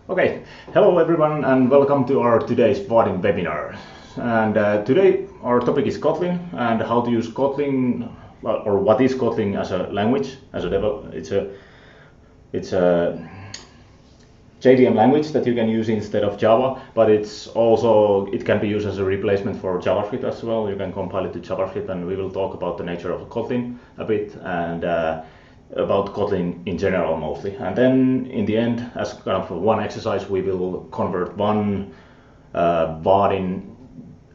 Okay, hello everyone and welcome to our today's Vaadin webinar. And today our topic is Kotlin and how to use Kotlin, or what is Kotlin as a language, as a it's a JVM language that you can use instead of Java, but it can be used as a replacement for JavaScript as well. You can compile it to JavaScript, and we will talk about the nature of Kotlin a bit and about Kotlin in general mostly. And then in the end, as kind of one exercise, we will convert one Vaadin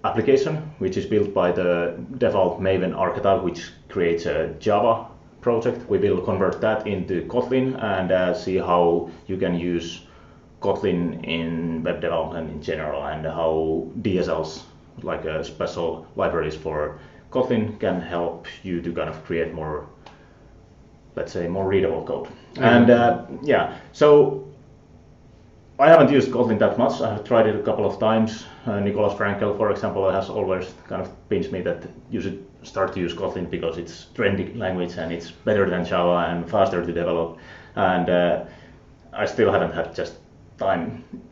application, which is built by the default Maven archetype, which creates a Java project. We will convert that into Kotlin and see how you can use Kotlin in web development in general, and how DSLs, like special libraries for Kotlin, can help you to kind of create more, let's say, more readable code. And so I haven't used Kotlin that much. I have tried it a couple of times. Nicholas Frankel, for example, has always kind of pinched me that you should start to use Kotlin because it's trendy language and it's better than Java and faster to develop. And I still haven't had just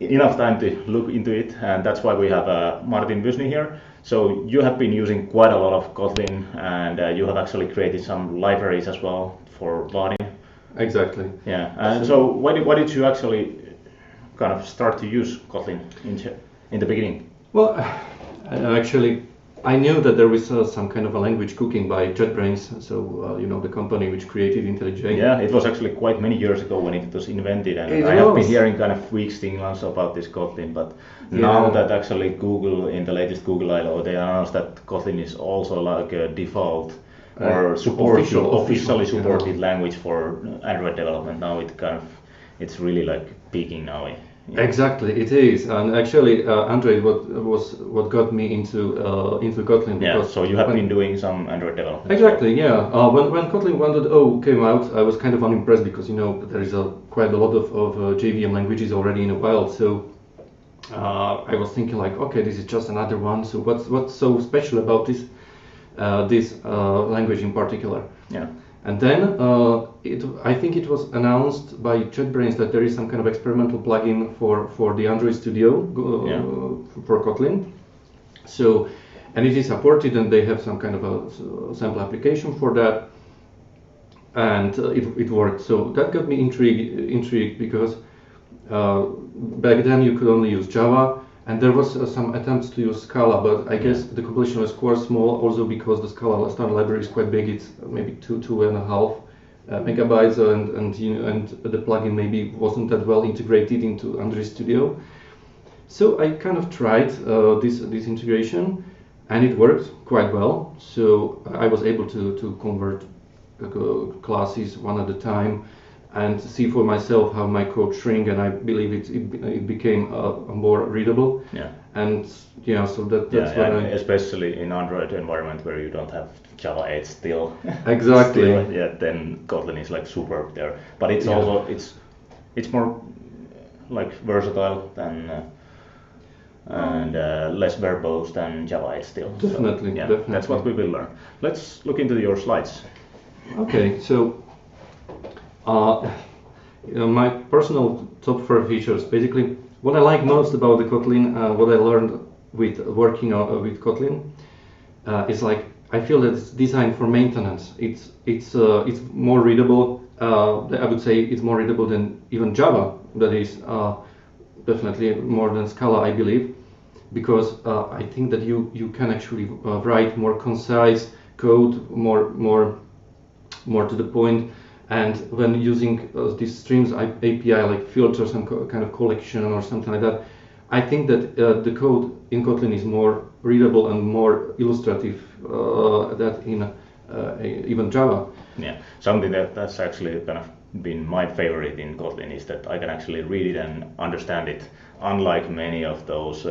enough time to look into it, and that's why we have Martin Vysny here. So you have been using quite a lot of Kotlin, and you have actually created some libraries as well for Vaadin. Exactly. Yeah. And so why did you actually kind of start to use Kotlin in the beginning? Well, actually, I knew that there was some kind of a language cooking by JetBrains, so the company which created IntelliJ. Yeah, it was actually quite many years ago when it was invented, and I have been hearing kind of weak things about this Kotlin, but now that actually Google, in the latest Google I/O, they announced that Kotlin is also like a default or officially supported language for Android development. Now it's really like peaking now. Yeah. Exactly, it is, and actually Android was what got me into Kotlin. Yeah, so you have been doing some Android development. Exactly, yeah. When Kotlin 1.0 came out, I was kind of unimpressed because there is quite a lot of JVM languages already in the wild. So I was thinking like, okay, this is just another one. So what's so special about this language in particular? Yeah. And then I think it was announced by JetBrains that there is some kind of experimental plugin for the Android Studio for Kotlin. So, and it is supported, and they have some kind of a sample application for that, and it worked. So that got me intrigued because back then you could only use Java. And there was some attempts to use Scala, but I guess the compilation was quite small, also because the Scala standard library is quite big. It's maybe 2.5 megabytes, and the plugin maybe wasn't that well integrated into Android Studio. So I kind of tried this integration, and it worked quite well. So I was able to convert classes one at a time and see for myself how my code shrink, and I believe it became more readable. Yeah. And so that's what especially in Android environment where you don't have Java 8 still. Exactly. Then Kotlin is like superb there. But it's also it's more like versatile than and less verbose than Java 8 still. Definitely. So, definitely. That's what we will learn. Let's look into your slides. Okay, so. My personal top 4 features. Basically, what I like most about the Kotlin, what I learned with working with Kotlin, is like I feel that it's designed for maintenance. It's more readable. I would say it's more readable than even Java. That is definitely more than Scala, I believe, because I think that you can actually write more concise code, more to the point. And when using these streams API, like filters and kind of collection or something like that, I think that the code in Kotlin is more readable and more illustrative than in even Java. Yeah, something that's actually kind of been my favorite in Kotlin is that I can actually read it and understand it, unlike many of those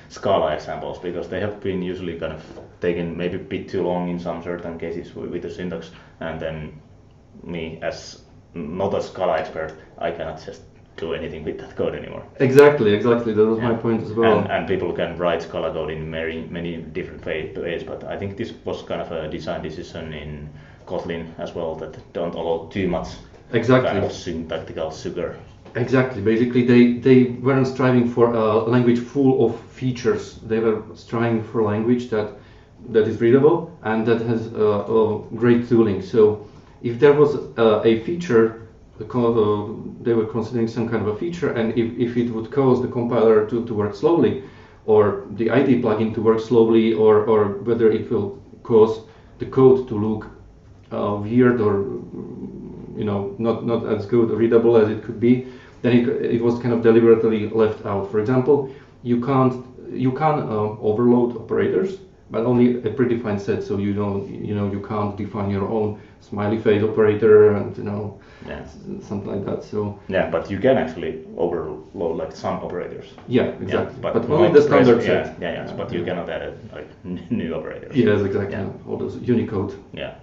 Scala examples, because they have been usually kind of taken maybe a bit too long in some certain cases with the syntax, and then me, as not a Scala expert, I cannot just do anything with that code anymore. Exactly. That was my point as well. And people can write Scala code in many different ways, but I think this was kind of a design decision in Kotlin as well that don't allow too much kind of syntactical sugar. Exactly. Basically, they weren't striving for a language full of features. They were striving for a language that is readable and that has great tooling. So if there was a feature, they were considering some kind of a feature, and if it would cause the compiler to work slowly, or the IDE plugin to work slowly, or whether it will cause the code to look weird or not as good readable as it could be, then it was kind of deliberately left out. For example, you can overload operators, but only a predefined set. So you can't define your own smiley face operator and something like that. So yeah, but you can actually overload like some operators. Yeah, exactly. Yeah, but only the standard set. Yeah. But you cannot add like new operators. Yes, exactly. Yeah. All those Unicode. Yeah.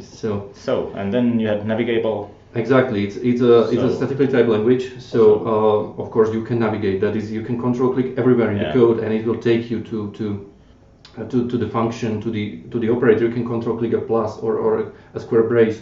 So and then you had navigable. Exactly, it's a statically typed language. So of course you can navigate. That is, you can control click everywhere in the code, and it will take you to the function, to the operator. You can control click a plus or a square brace,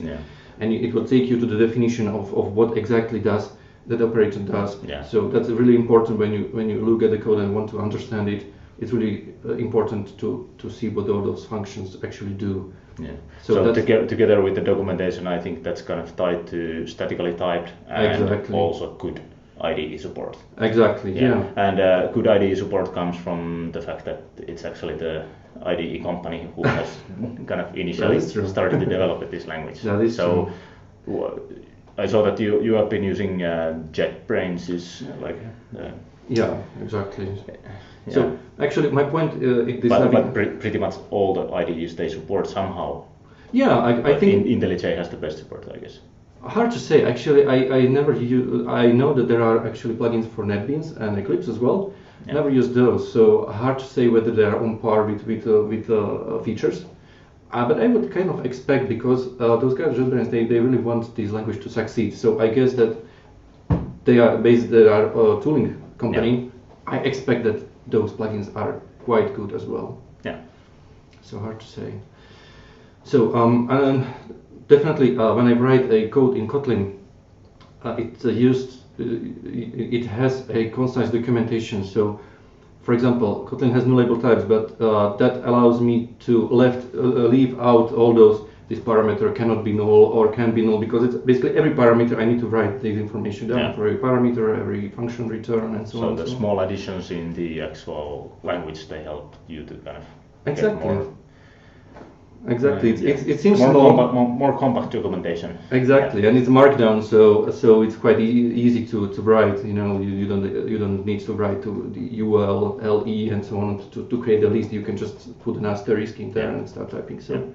and it will take you to the definition of what exactly does that operator does. Yeah. So that's really important when you look at the code and want to understand it. It's really important to see what all those functions actually do. Yeah. So together with the documentation, I think that's kind of tied to statically typed and also good IDE support. Exactly. Yeah. And good IDE support comes from the fact that it's actually the IDE company who has kind of initially started to develop this language. That is so true. I saw that you have been using JetBrains is like. Yeah. Exactly. Yeah. So actually, my point is this. But pretty much all the IDEs they support somehow. Yeah, I think IntelliJ has the best support, I guess. Hard to say. Actually, I never use. I know that there are actually plugins for NetBeans and Eclipse as well. Yeah. Never use those, so hard to say whether they are on par with features. But I would kind of expect, because those guys, JetBrains, they really want this language to succeed. So I guess that they are a tooling company. Yeah. I expect that those plugins are quite good as well. Yeah. So hard to say. So definitely when I write a code in Kotlin, it has a concise documentation. So for example, Kotlin has no label types, but that allows me to leave out all this parameter cannot be null or can be null, because it's basically every parameter I need to write this information down for every parameter, every function return, and so on. So the small additions in the actual language, they help you to kind of get more. Exactly. It seems more compact documentation. Exactly, and it's markdown, so it's quite easy to write. You don't need to write to the UL, LE, and so on to create a list. You can just put an asterisk in there and start typing. So. Yeah.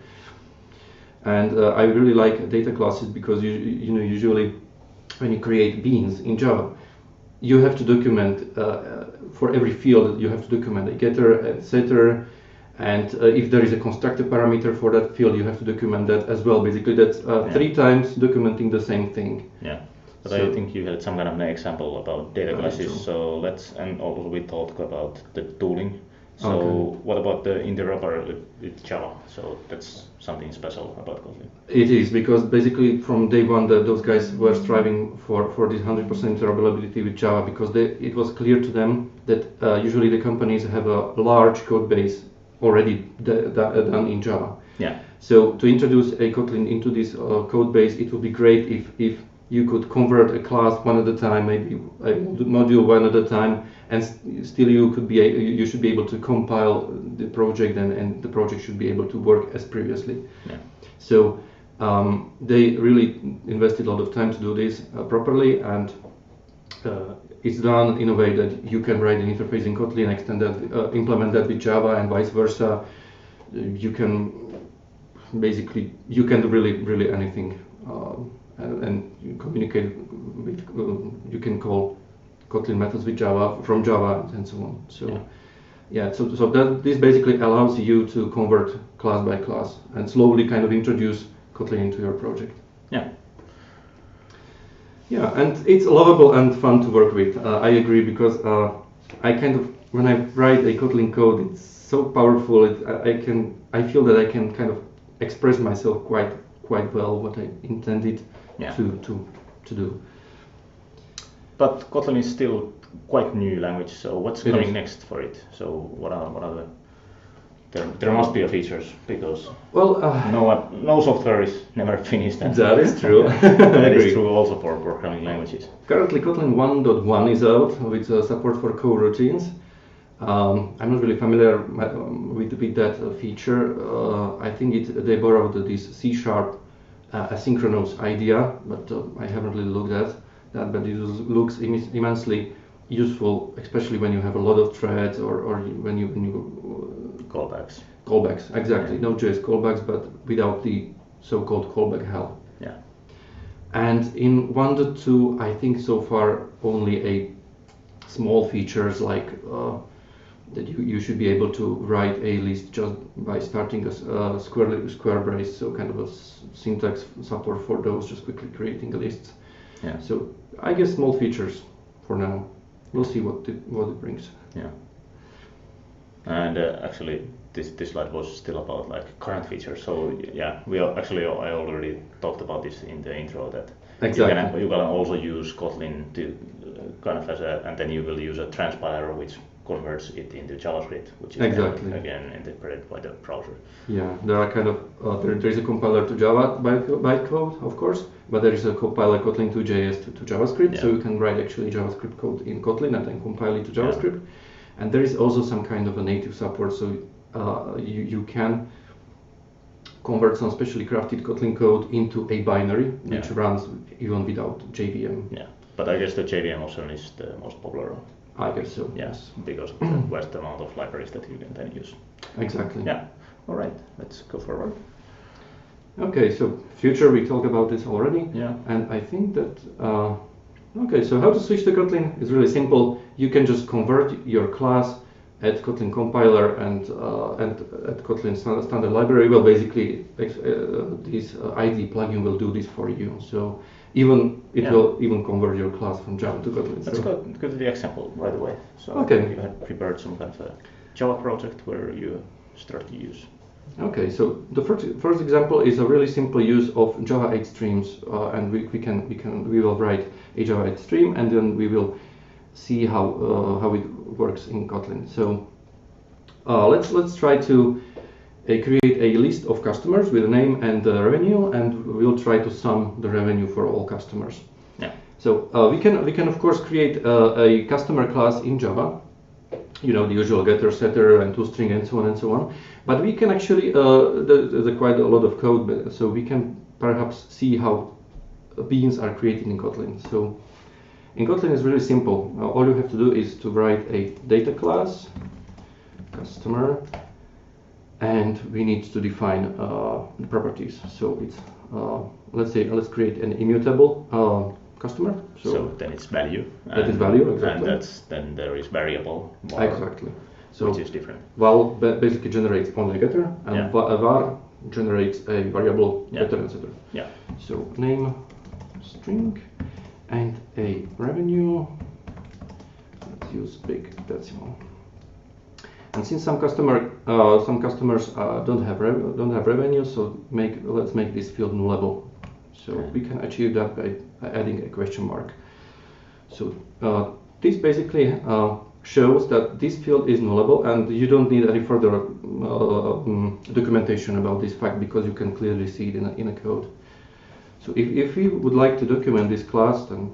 And I really like data classes, because usually when you create beans in Java, you have to document for every field. You have to document a getter, a setter, and if there is a constructor parameter for that field, you have to document that as well. Basically, that's 3 times documenting the same thing. Yeah. But I think you had some kind of an example about data classes. So and also we talked about the tooling. So what about the interoperability with Java? So that's something special about Kotlin. It is, because basically from day one those guys were striving for this 100% interoperability with Java, because it was clear to them that usually the companies have a large code base already done in Java. Yeah. So to introduce a Kotlin into this code base, it would be great if you could convert a class one at a time, maybe a module one at a time, and still you should be able to compile the project, and the project should be able to work as previously. Yeah. So they really invested a lot of time to do this properly, and it's done in a way that you can write an interface in Kotlin, extend that, implement that with Java, and vice versa. You can do really anything. And you communicate with, you can call Kotlin methods with Java, from Java, and so on. So this basically allows you to convert class by class and slowly kind of introduce Kotlin into your project. Yeah. Yeah, and it's lovable and fun to work with. I agree, because when I write a Kotlin code, it's so powerful. I feel that I can kind of express myself quite well what I intended to do. But Kotlin is still quite new language, so what's It coming is. next for it? So what are the there must be a features because Well, no software is never finished. And that is true. that is true also for programming languages. Currently, Kotlin 1.1 is out with support for coroutines. I'm not really familiar with that feature. I think they borrowed this C# asynchronous idea, but I haven't really looked at that. But it looks immensely useful, especially when you have a lot of threads or when you Callbacks. Callbacks, exactly. No JS callbacks, but without the so-called callback hell. Yeah. And in 1.2, I think so far only a small features like that you should be able to write a list just by starting a square brace, so kind of a syntax support for those, just quickly creating a list. Yeah. So I guess small features for now. We'll see what it brings. Yeah. And actually, this slide was still about like current features. So yeah, I already talked about this in the intro that exactly. you can also use Kotlin to kind of and then you will use a transpiler which converts it into JavaScript, which is exactly again interpreted by the browser. Yeah, there are kind of there is a compiler to Java bytecode, of course, but there is a compiler Kotlin to JS to JavaScript, so you can write actually JavaScript code in Kotlin and then compile it to JavaScript. And there is also some kind of a native support, so you can convert some specially crafted Kotlin code into a binary, which runs even without JVM. Yeah, but I guess the JVM option is the most popular. I guess so. Yes, because of the vast amount of libraries that you can then use. Exactly. Yeah. All right, let's go forward. Okay, so future, we talked about this already. Yeah. And I think that okay, so how to switch to Kotlin is really simple. You can just convert your class at Kotlin compiler and at Kotlin standard library. Well, basically, this ID plugin will do this for you. So even it will even convert your class from Java to Kotlin. Let's go to the example right away. So you had prepared some kind of a Java project where you start to use. Okay, so the first example is a really simple use of Java 8 streams, and we will write a Java 8 stream, and then we will see how it works in Kotlin. So let's try to create a list of customers with a name and revenue, and we'll try to sum the revenue for all customers. Yeah. So we can of course create a customer class in Java. You know, the usual getter, setter, and toString, and so on and so on. But we can actually, there's quite a lot of code, so we can perhaps see how beans are created in Kotlin. So in Kotlin it's really simple. All you have to do is to write a data class, customer, and we need to define the properties. So it's, let's create an immutable customer. So then it's value. That is value, exactly. And then there is variable. Exactly. So which is different. Val basically generates only getter, and var generates a variable getter and setter. Yeah. So name, string, and a revenue. Let's use big decimal. And since some customers don't have revenue, so let's make this field nullable. So we can achieve that by adding a question mark. So this basically shows that this field is nullable, and you don't need any further documentation about this fact because you can clearly see it in a code. So if we would like to document this class, then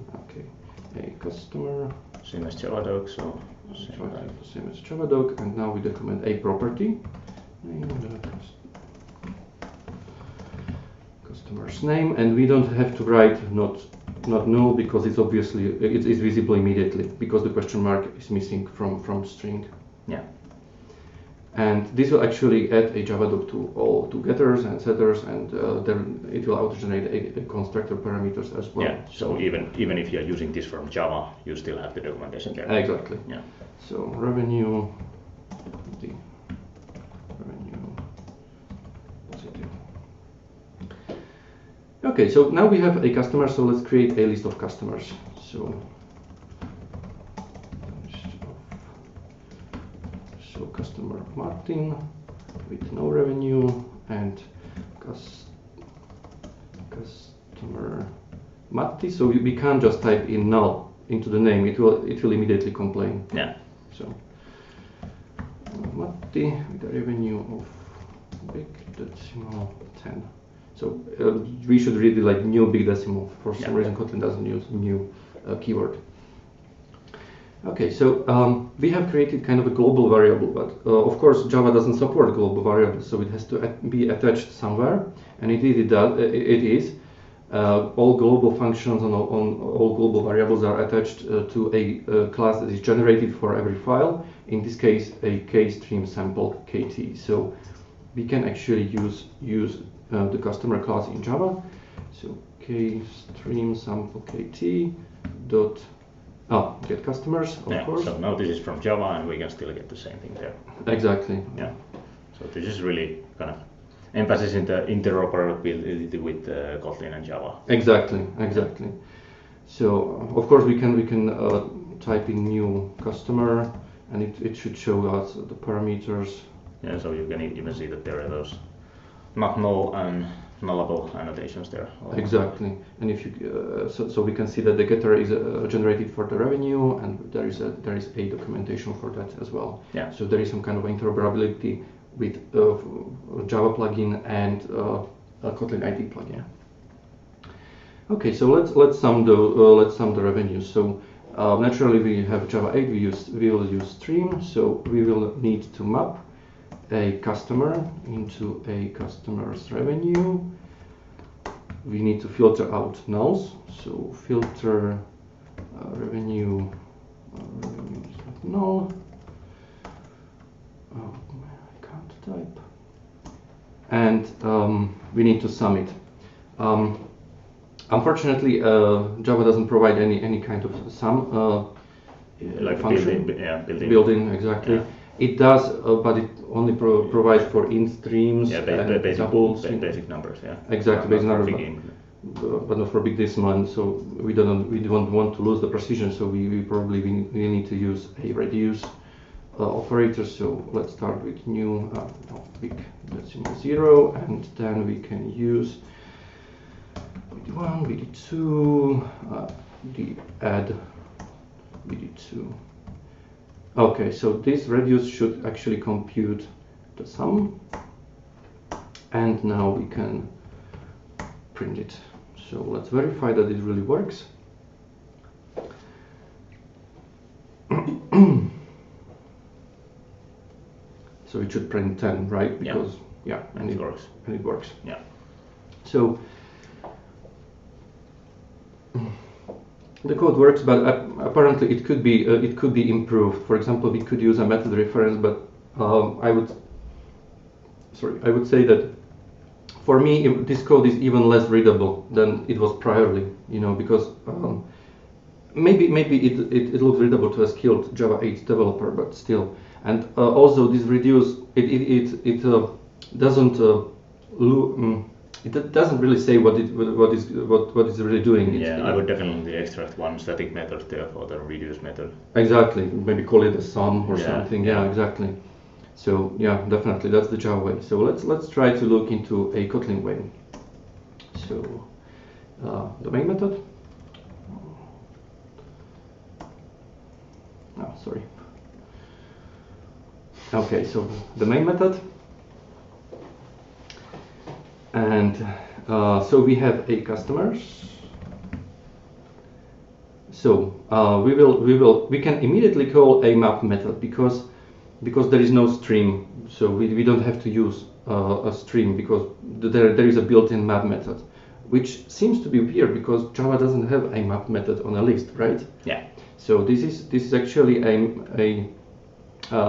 a customer. Same as Javadoc, so same as Javadoc, and now we document a property. Customer's name, and we don't have to write not null because it's obviously it's visible immediately because the question mark is missing from string. Yeah. And this will actually add a Javadoc to all getters and setters, and then it will auto-generate a constructor parameters as well. Yeah. So even if you're using this from Java, you still have the documentation there. Exactly. Yeah. So revenue, the revenue positive. Okay, so now we have a customer, so let's create a list of customers. So customer Martin with no revenue, and customer Matti. So we can't just type in null into the name, it will immediately complain. Yeah. So Matti with a revenue of big decimal 10. So we should read it like new big decimal. For some reason, Kotlin doesn't use new keyword. Okay, so we have created kind of a global variable, but of course Java doesn't support global variables, so it has to be attached somewhere, and it is. All global functions and all global variables are attached to a class that is generated for every file. In this case, a kstream sample kt. So we can actually use the customer class in Java. So kstream sample kt dot get customers, of course. So now this is from Java, and we can still get the same thing there. Exactly. Yeah. So this is really kind of emphasis in the interoperability with Kotlin and Java. Exactly. So of course we can type in new customer, and it should show us the parameters. Yeah. So you can even see that there are those not null and nullable annotations there. Exactly, and if you so we can see that the getter is generated for the revenue, and there is a documentation for that as well. Yeah. So there is some kind of interoperability with Java plugin and a Kotlin ID plugin. Okay, so let's sum the revenues. So naturally we have Java 8. We will use stream. So we will need to map a customer into a customer's revenue. We need to filter out nulls. So filter revenue is not null. I can't type. And we need to sum it. Unfortunately, Java doesn't provide any kind of sum like function. Building. Exactly. Yeah. It does, but it only provides for int streams and doubles. Basic numbers. Yeah. Exactly, basic numbers. But not for big decimal. So we don't want to lose the precision. So we probably need to use a reduce operator. So let's start with new big decimal 0, and then we can use bd1, bd2, the add bd2. Okay, so this reduce should actually compute the sum, and now we can print it. So let's verify that it really works. So it should print 10, right? Because and it works. And it works. Yeah. So the code works, but apparently it could be improved. For example, we could use a method reference, but I would say that for me this code is even less readable than it was priorly. Because maybe it looks readable to a skilled Java 8 developer, but still. And also this reduce it doesn't it doesn't really say what is really doing. I would definitely extract one static method there for the reduce method. Exactly, maybe call it a sum or something. Yeah, exactly. So yeah, definitely that's the Java way. So let's try to look into a Kotlin way. So the main method. Oh, sorry. Okay, so the main method. And so we have a customers. So we can immediately call a map method because there is no stream. So we don't have to use a stream because there is a built-in map method, which seems to be weird because Java doesn't have a map method on a list, right? Yeah. So this is actually a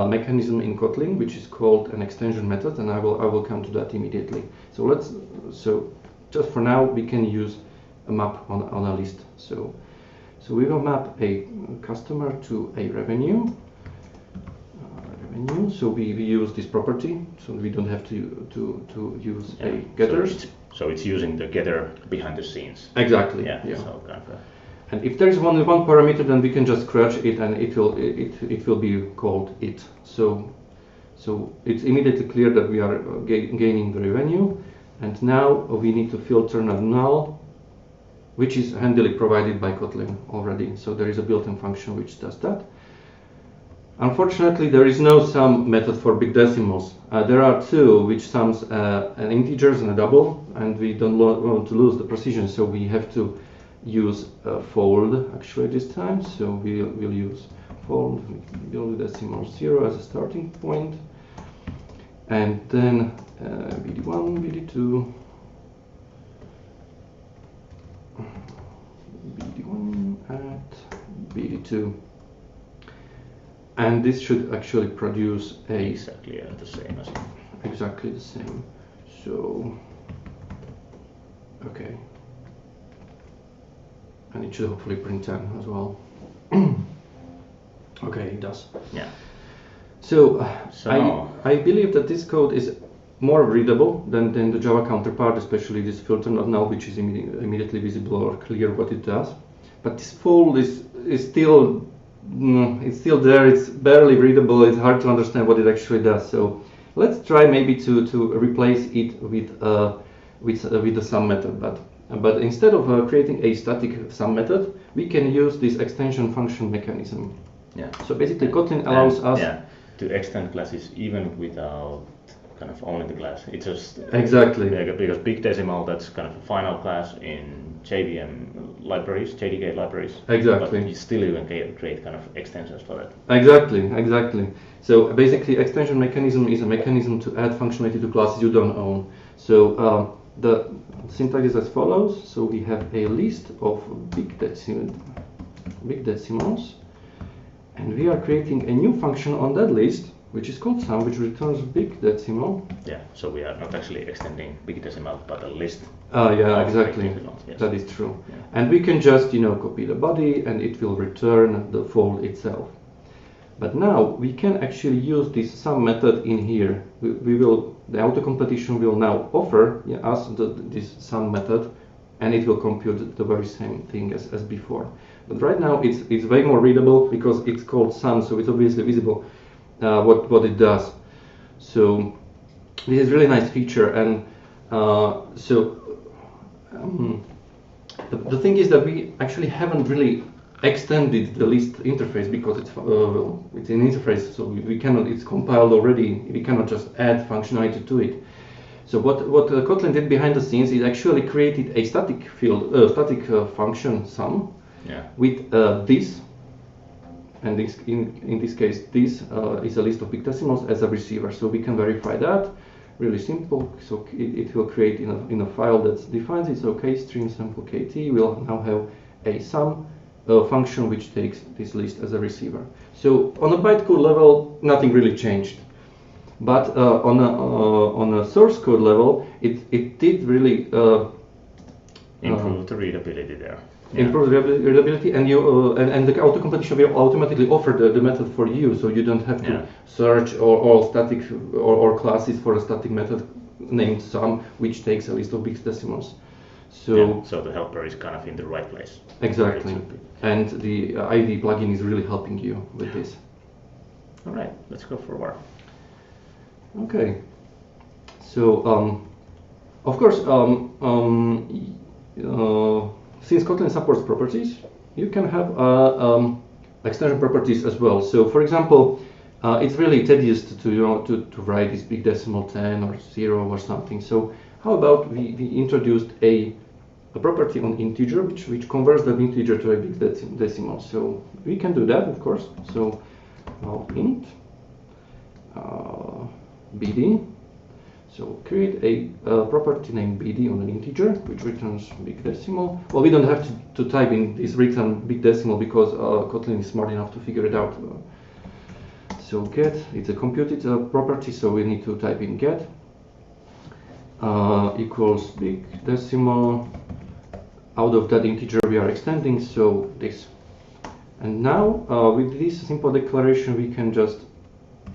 mechanism in Kotlin which is called an extension method, and I will come to that immediately. So just for now we can use a map on a list. So we will map a customer to a revenue. So we use this property, so we don't have to use a getters. So it's using the getter behind the scenes. Exactly. Yeah. So kind of and if there is only one parameter, then we can just scratch it, and it will be called it. So it's immediately clear that we are gaining the revenue, and now we need to filter not null which is handily provided by Kotlin already. So there is a built-in function which does that. Unfortunately, there is no sum method for big decimals. There are two, which sums an integers and a double, and we don't want to lose the precision, so we have to use fold actually this time. So we'll use fold, build decimal 0 as a starting point, and then bd1, bd2, bd1 at bd2. And this should actually produce exactly the same as exactly the same. So okay, and it should hopefully print 10 as well. Okay, it does. Yeah. So I believe that this code is more readable than the Java counterpart, especially this filter not null, which is immediately visible or clear what it does. But this fold is still it's still there. It's barely readable. It's hard to understand what it actually does. So let's try maybe to replace it with the sum method. But instead of creating a static sum method, we can use this extension function mechanism. Yeah. So basically, Kotlin allows us to extend classes even without kind of owning the class. It's just exactly because big decimal, that's kind of a final class in JVM libraries, JDK libraries. Exactly. But you still even create kind of extensions for that. Exactly. So basically, extension mechanism is a mechanism to add functionality to classes you don't own. So the syntax is as follows. So we have a list of big decimals, and we are creating a new function on that list, which is called sum, which returns big decimal. Yeah, so we are not actually extending big decimal, but a list. Yeah, exactly. Yes. That is true. Yeah. And we can just, copy the body, and it will return the fold itself. But now we can actually use this sum method in here. The auto-completion will now offer us this sum method, and it will compute the very same thing as before. But right now it's way more readable because it's called sum, so it's obviously visible what it does. So this is really nice feature, and the thing is that we actually haven't really extended the list interface because it's an interface, so we cannot. It's compiled already. We cannot just add functionality to it. So what Kotlin did behind the scenes is actually created a static function sum with this. And this, in this case, this is a list of big decimals as a receiver. So we can verify that. Really simple. So it will create in a file that defines it. So kstream sample kt will now have a sum function which takes this list as a receiver. So on a bytecode level, nothing really changed. But on a source code level, it did really improve the readability there. Improve the readability, and the auto-completion will automatically offer the method for you, so you don't have to search all static or classes for a static method named sum, which takes a list of big decimals. So the helper is kind of in the right place. Exactly, and the ID plugin is really helping you with this. All right, let's go forward. Okay, so of course, since Kotlin supports properties, you can have extension properties as well. So, for example, it's really tedious to write this big decimal 10 or 0 or something. So, how about we introduced a property on integer which converts that integer to a big decimal. So we can do that, of course. So int bd. So create a property named bd on an integer which returns big decimal. Well, we don't have to type in this return big decimal because Kotlin is smart enough to figure it out. So get, it's a computed property, so we need to type in get equals big decimal. Out of that integer we are extending, so this. And now with this simple declaration we can just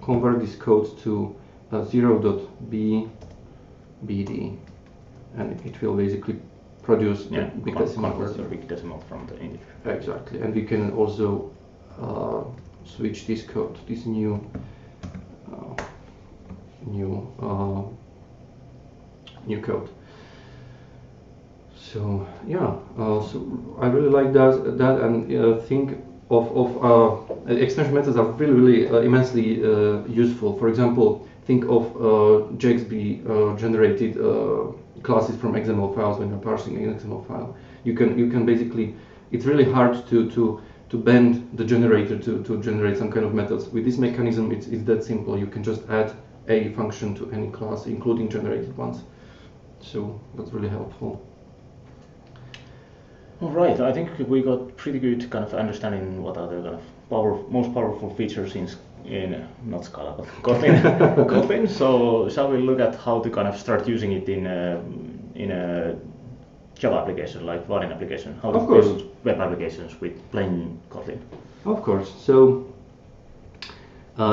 convert this code to 0.bd, and it will basically produce the big decimal. Convert the big decimal from the integer. Exactly, and we can also switch this code, this new code. So yeah, so I really like that and think of extension methods are really immensely useful. For example, think of JXB generated classes from XML files when you're parsing an XML file. You can basically, it's really hard to bend the generator to generate some kind of methods. With this mechanism, it's that simple. You can just add a function to any class, including generated ones. So that's really helpful. All right, I think we got pretty good kind of understanding what are the kind of most powerful features in not Scala but Kotlin. Kotlin. So shall we look at how to kind of start using it in a Java application like Vaadin application? How to build web applications with plain Kotlin? Of course. So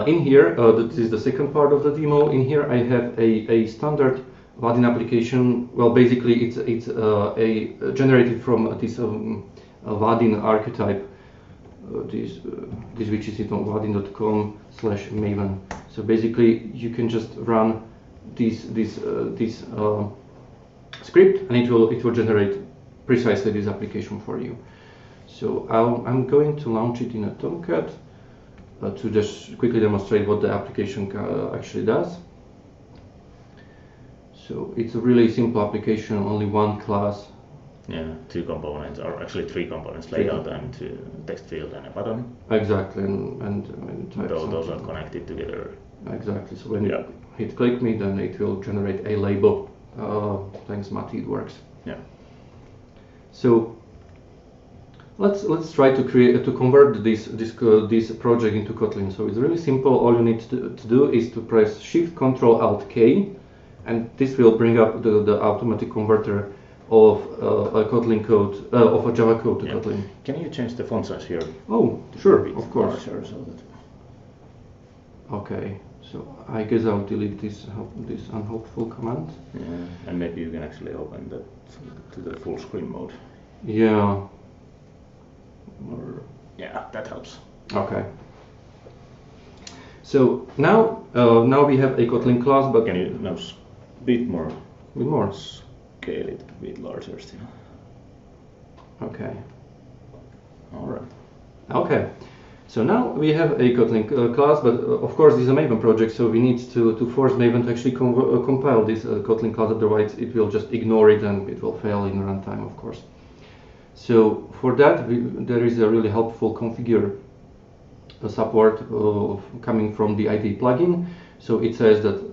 in here, this is the second part of the demo. In here, I have a standard Vaadin application. Well, basically, it's generated from this Vaadin archetype. This which is on vaadin.com/maven. So basically, you can just run this script, and it will generate precisely this application for you. So I'm going to launch it in a Tomcat to just quickly demonstrate what the application actually does. So it's a really simple application, only one class. Yeah, two components, or actually three components, layout and text field and a button. Exactly, and those are connected together. Exactly, so when you hit click me, then it will generate a label. Thanks Matti, it works. Yeah. So let's try to convert this project into Kotlin. So it's really simple. All you need to do is to press Shift Control Alt K, and this will bring up the automatic converter of a Kotlin code, of a Java code to Kotlin. Can you change the font size here? Oh, sure, of course. So that... Okay, so I guess I'll delete this unhelpful command. Yeah, and maybe you can actually open that to the full screen mode. Yeah. Yeah, that helps. Okay. So now we have a Kotlin class, but can you now bit more? With more. Scale it a bit larger still. Okay. All right. Okay. So now we have a Kotlin class, but of course this is a Maven project, so we need to force Maven to actually compile this Kotlin class, otherwise it will just ignore it and it will fail in runtime, of course. So for that, there is a really helpful configure support coming from the IDE plugin. So it says that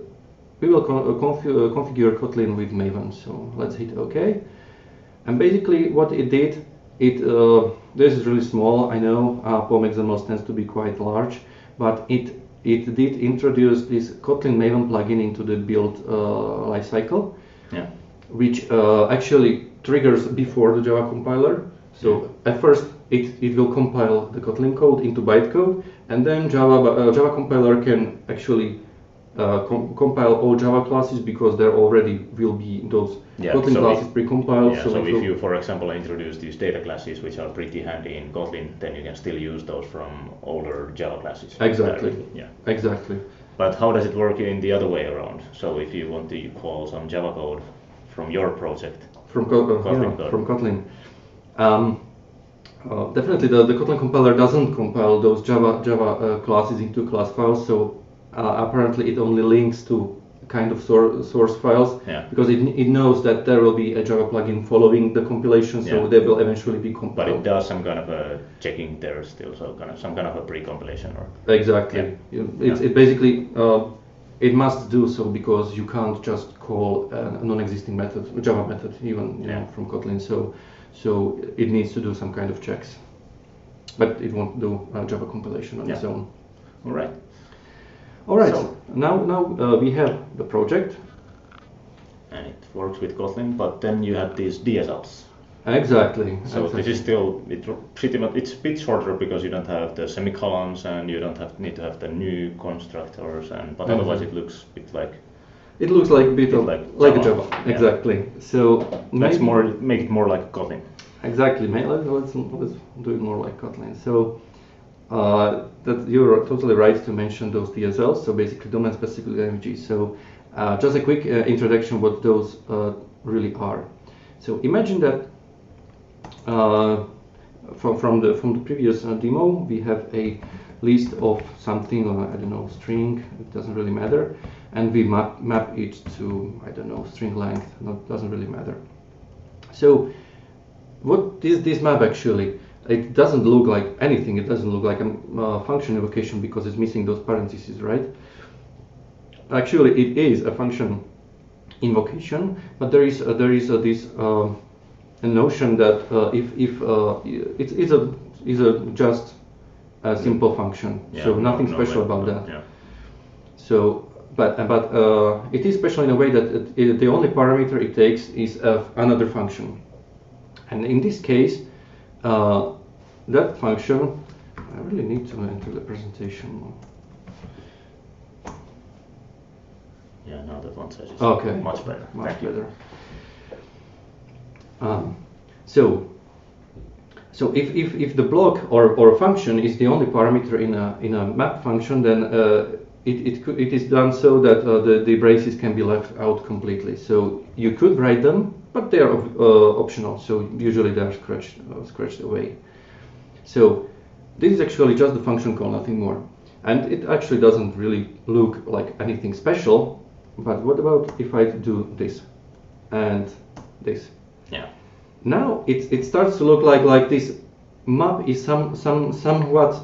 we will configure Kotlin with Maven. So let's hit OK. And basically what it did, this is really small, I know, POM XML tends to be quite large, but it did introduce this Kotlin Maven plugin into the build lifecycle, which actually triggers before the Java compiler. So at first it will compile the Kotlin code into bytecode, and then Java compiler can actually compile all Java classes, because there already will be those Kotlin classes precompiled. Yeah, so if you, for example, introduce these data classes, which are pretty handy in Kotlin, then you can still use those from older Java classes. Exactly. Yeah. Exactly. But how does it work in the other way around? So if you want to call some Java code from your project, from Kotlin. Definitely the Kotlin compiler doesn't compile those Java classes into class files, so apparently it only links to kind of source files, because it knows that there will be a Java plugin following the compilation, so they will eventually be compiled. But it does some kind of a checking there still, so some kind of a pre-compilation or... Exactly. It basically it must do so, because you can't just call a non-existing method, a Java method, even from Kotlin. So it needs to do some kind of checks, but it won't do Java compilation on its own. All right. All right. So now we have the project, and it works with Kotlin. But then you have these DSLs. Exactly. So this is still pretty much, it's a bit shorter, because you don't have the semicolons and you don't need to have the new constructors, but otherwise it looks a bit like. It looks like a bit like a Java. Exactly. So let's make it more like Kotlin. Exactly. Let's do it more like Kotlin. So that you're totally right to mention those DSLs. So basically domain-specific languages. So just a quick introduction what those really are. So imagine that from the previous demo, we have a list of something, I don't know, string, it doesn't really matter, and we map it to, I don't know, string length, doesn't really matter. So what is this map actually? It doesn't look like anything, it doesn't look like a function invocation because it's missing those parentheses, right? Actually, it is a function invocation, but there is this a notion that it is just a simple function, so nothing special about that. Yeah. So, but it is special in a way that the only parameter it takes is another function, and in this case, that function. I really need to enter the presentation. Yeah, now the font size is okay, much better. Much better. So if the block or function is the only parameter in a map function, then it is done so that the braces can be left out completely. So you could write them, but they are optional. So usually they are scratched away. So this is actually just the function call, nothing more, and it actually doesn't really look like anything special. But what about if I do this and this? Yeah. Now it starts to look like this map is somewhat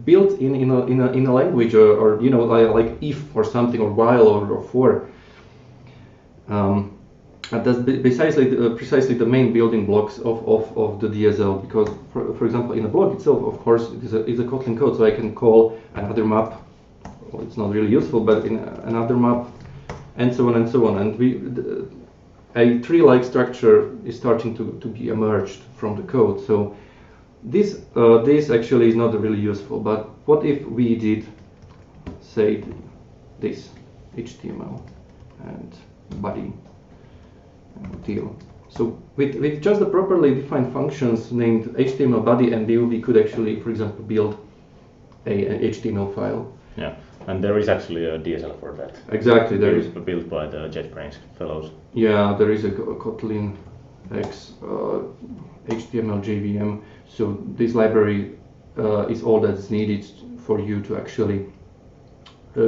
built in a language or you know like if or something or while or for. And that's precisely the main building blocks of the DSL, because for example in the block itself, of course, it is a Kotlin code, so I can call another map. Well, it's not really useful, but in another map, and so on and so on. And a tree-like structure is starting to be emerged from the code. So this actually is not really useful. But what if we did, say, this HTML and body deal? So with just the properly defined functions named HTML body and div, we could actually, for example, build an HTML file. Yeah. And there is actually a DSL for that. Exactly, there is built by the JetBrains fellows. Yeah, there is a Kotlin X HTML JVM. So this library is all that's needed for you to actually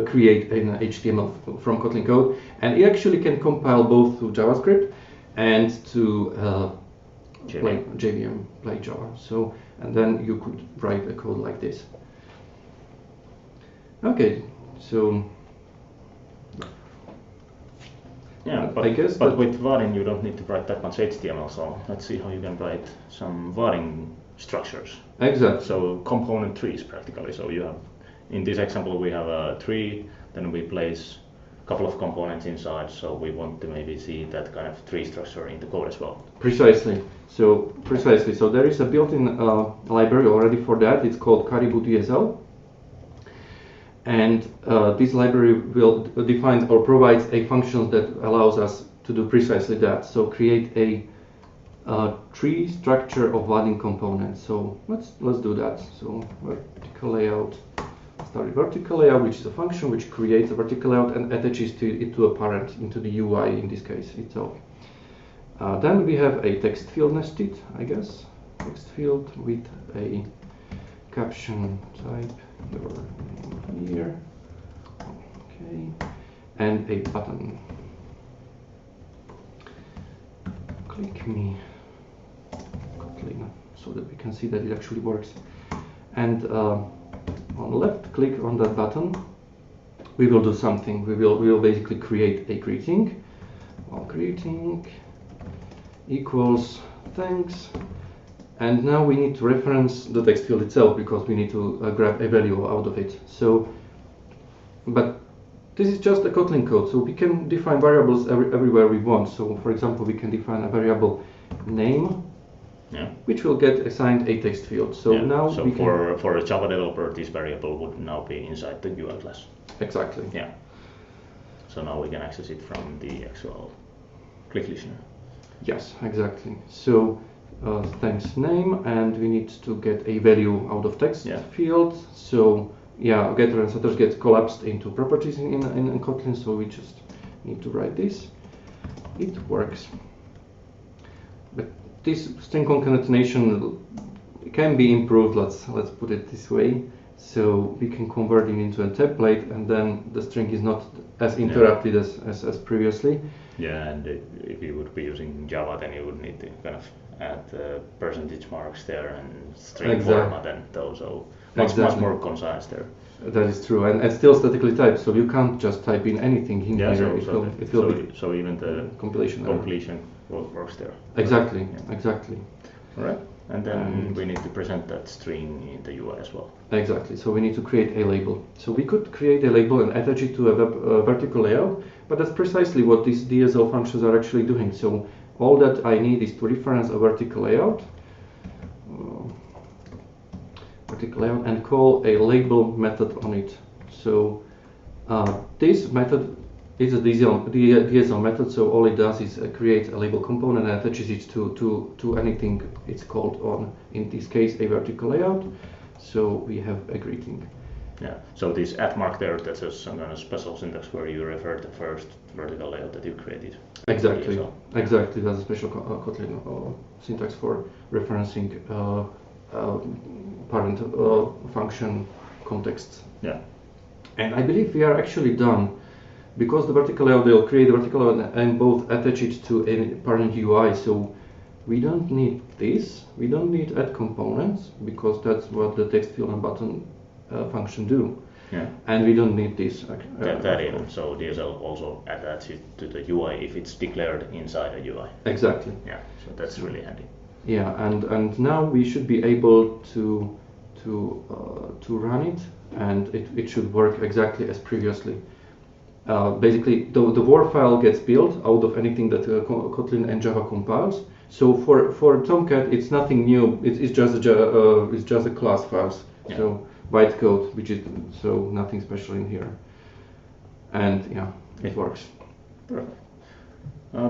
create an HTML from Kotlin code, and it actually can compile both to JavaScript and to JVM, like Java. So, and then you could write a code like this. Okay, so yeah, but I guess with Vaadin you don't need to write that much HTML. So let's see how you can write some Vaadin structures. Exactly. So component trees practically. So you have, in this example, we have a tree, then we place a couple of components inside. So we want to maybe see that kind of tree structure in the code as well. Precisely. So there is a built-in library already for that. It's called Caribou DSL. And this library will define or provides a function that allows us to do precisely that. So create a tree structure of Vaadin components. So let's do that. So vertical layout. Start with vertical layout, which is a function which creates a vertical layout and attaches it to a parent, into the UI in this case itself. Then we have a text field nested, I guess. Text field with a caption type here, okay, and a button. Click me, Kotlin, so that we can see that it actually works. And on left click on that button, we will do something. We will basically create a greeting. Well, greeting equals thanks. And now we need to reference the text field itself because we need to grab a value out of it. So, but this is just a Kotlin code, so we can define variables everywhere we want. So, for example, we can define a variable name, which will get assigned a text field. So now so we for a Java developer, this variable would now be inside the UI class. Exactly. Yeah. So now we can access it from the actual click listener. Yes, exactly. So. Thanks name, and we need to get a value out of text field. So yeah, getter and setters get collapsed into properties in Kotlin, so we just need to write this. It works. but this string concatenation can be improved. Let's put it this way. So we can convert it into a template, and then the string is not as interrupted as previously. Yeah, and if you would be using Java, then you would need to kind of add percentage marks there and string format and those. So much more concise there. That is true, and still statically typed, so you can't just type in anything in here. So even the completion works there. Exactly, exactly. All right, and then we need to present that string in the UI as well. Exactly, so we need to create a label. So we could create a label and attach it to a vertical layout, but that's precisely what these DSL functions are actually doing. So all that I need is to reference a vertical layout, and call a label method on it. So this method is a DSL method, so all it does is create a label component and attaches it to anything it's called on, in this case a vertical layout. So we have a greeting. Yeah, so this @ mark there, that's some kind of special syntax where you refer to the first vertical layout that you created. Exactly, exactly. That's a special Kotlin syntax for referencing parent function context. Yeah. And I believe we are actually done, because the vertical layout, they'll create the vertical layout and both attach it to a parent UI. So we don't need this. We don't need add components, because that's what the text field and button function do. Yeah. And we don't need this. That even. So DSL also attaches it to the UI if it's declared inside a UI. Exactly. Yeah. So that's really handy. Yeah, and now we should be able to run it, and it should work exactly as previously. Basically, the war file gets built out of anything that Kotlin and Java compiles. So for Tomcat, it's nothing new. It's just a class files. Yeah. So bytecode, which is so nothing special in here. And yeah, it works. Perfect.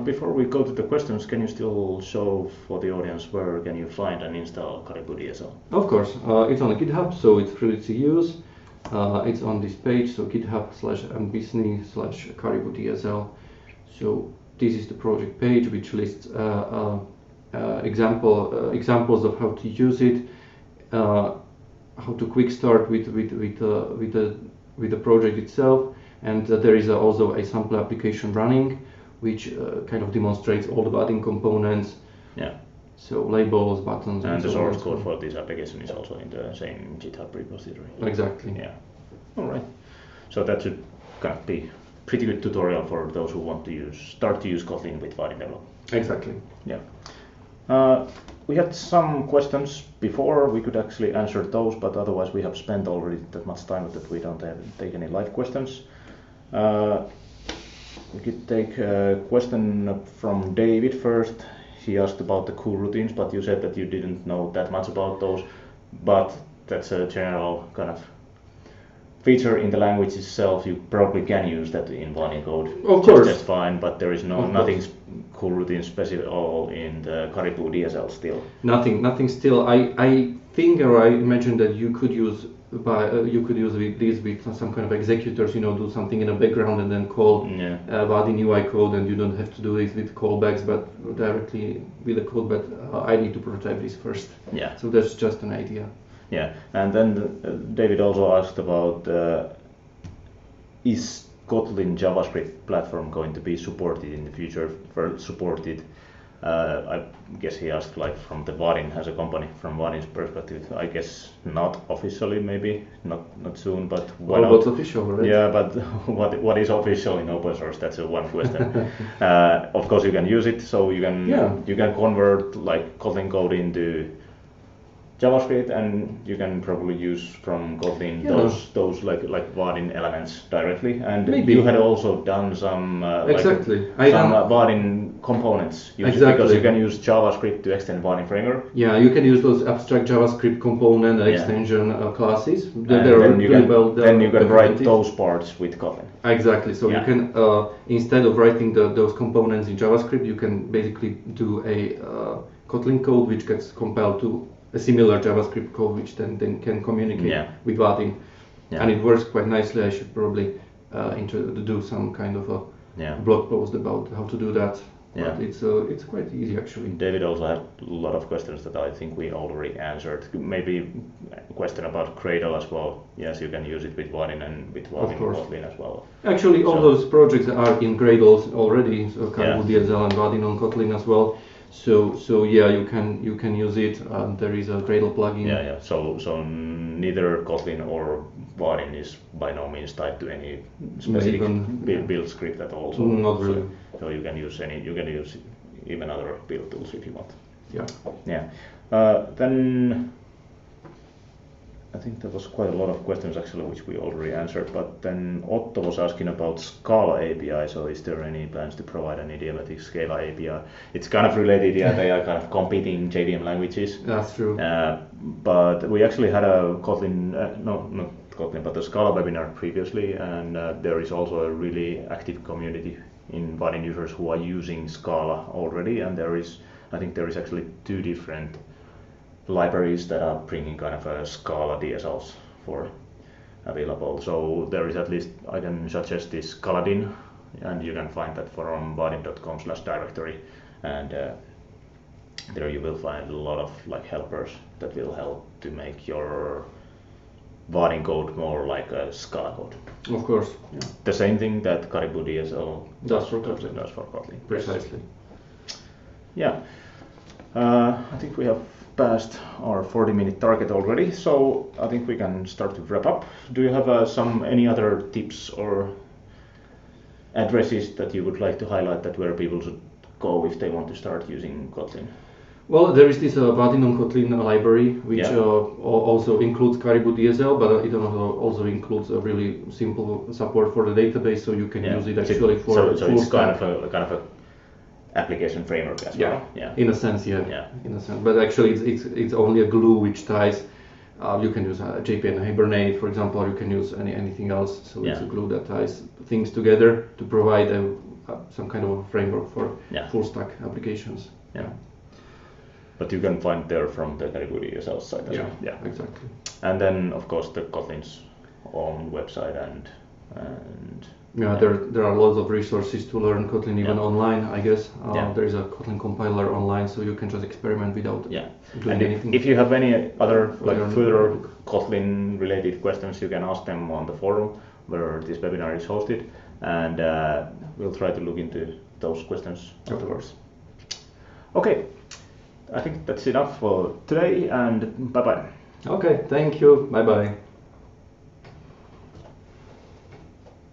Before we go to the questions, can you still show for the audience where can you find and install Caribou DSL? Of course, it's on GitHub, so it's free to use. It's on this page, so github/Vysny/Caribou DSL. So this is the project page, which lists examples of how to use it, how to quick start with the project itself, and there is also a sample application running, which kind of demonstrates all the button components. Yeah. So labels, buttons, and the source code for this application is also in the same GitHub repository. Exactly. Yeah. All right. So that should kind of be pretty good tutorial for those who want to start to use Kotlin with Vaadin development. Exactly. Yeah. We had some questions before. We could actually answer those, but otherwise we have spent already that much time that we don't take any live questions. We could take a question from David first. He asked about the cool routines, but you said that you didn't know that much about those. But that's a general kind of feature in the language itself. You probably can use that in Vaadin code. Of course. Just fine, but there is nothing cool routine specific at all in the Caribou DSL still. Nothing still. I think, or I imagine that you could use these with some kind of executors, do something in the background and then call Vaadin UI code, and you don't have to do this with callbacks, but directly with the code. But I need to prototype this first. Yeah. So that's just an idea. Yeah, and then David also asked about is Kotlin JavaScript platform going to be supported in the future? I guess he asked like from the Vaadin as a company, from Vaadin's perspective. I guess not officially, maybe not soon, but why not? What's official, right? Yeah, but what is official in open source? That's one question. Of course, you can use it, so you can convert like Kotlin code into JavaScript, and you can probably use from Kotlin those like Vaadin elements directly. And maybe you had also done some Vaadin components because you can use JavaScript to extend Vaadin framework. Yeah, you can use those abstract JavaScript component extension classes. Then you can write those parts with Kotlin. Exactly. So you can instead of writing those components in JavaScript, you can basically do a Kotlin code which gets compiled to a similar JavaScript code, which then can communicate with Vaadin, and it works quite nicely. I should probably do some kind of a blog post about how to do that. Yeah. But it's quite easy actually. David also had a lot of questions that I think we already answered. Maybe a question about Gradle as well. Yes, you can use it with Vaadin and with Vaadin Kotlin as well. Actually, all those projects are in Gradle already. So Caribou DSL and Vaadin on Kotlin as well. So yeah, you can use it. There is a Gradle plugin. Yeah. So neither Kotlin or Vaadin is by no means tied to any specific build script at all. So, not really. So you can use even other build tools if you want. Yeah. Then I think there was quite a lot of questions actually which we already answered. But then Otto was asking about Scala API. So is there any plans to provide an idiomatic Scala API? It's kind of related. Yeah, they are kind of competing JVM languages. That's true. But we actually had a Kotlin, not Kotlin, but a Scala webinar previously, and there is also a really active community in Vaadin users who are using Scala already, and I think there is actually 2 different libraries that are bringing kind of a Scala DSLs for available. So there is, at least I can suggest this Scala-din, and you can find that from vaadin.com/directory, and there you will find a lot of like helpers that will help to make your Vaadin code more like a Scala code. Of course. Yeah. The same thing that Caribou DSL does for Kotlin. Precisely. Yeah. I think we have passed our 40-minute target already, so I think we can start to wrap up. Do you have any other tips or addresses that you would like to highlight that where people should go if they want to start using Kotlin? Well, there is this Vaadin on Kotlin library, which also includes Caribou DSL, but it also includes a really simple support for the database, so you can use it actually for so it's kind of a application framework as well. Yeah. In a sense, in a sense. But actually, it's only a glue which ties. You can use JP and Hibernate, for example, or you can use anything else. So it's a glue that ties things together to provide some kind of a framework for full stack applications. Yeah. But you can find there from the Caribou DSL site as well. Yeah, exactly. And then, of course, the Kotlin's own website and there are lots of resources to learn Kotlin even online, I guess. There is a Kotlin compiler online, so you can just experiment without doing anything. If you have any other further Kotlin related questions, you can ask them on the forum where this webinar is hosted, and we'll try to look into those questions afterwards. Okay, I think that's enough for today, and bye-bye. Okay, thank you. Bye-bye.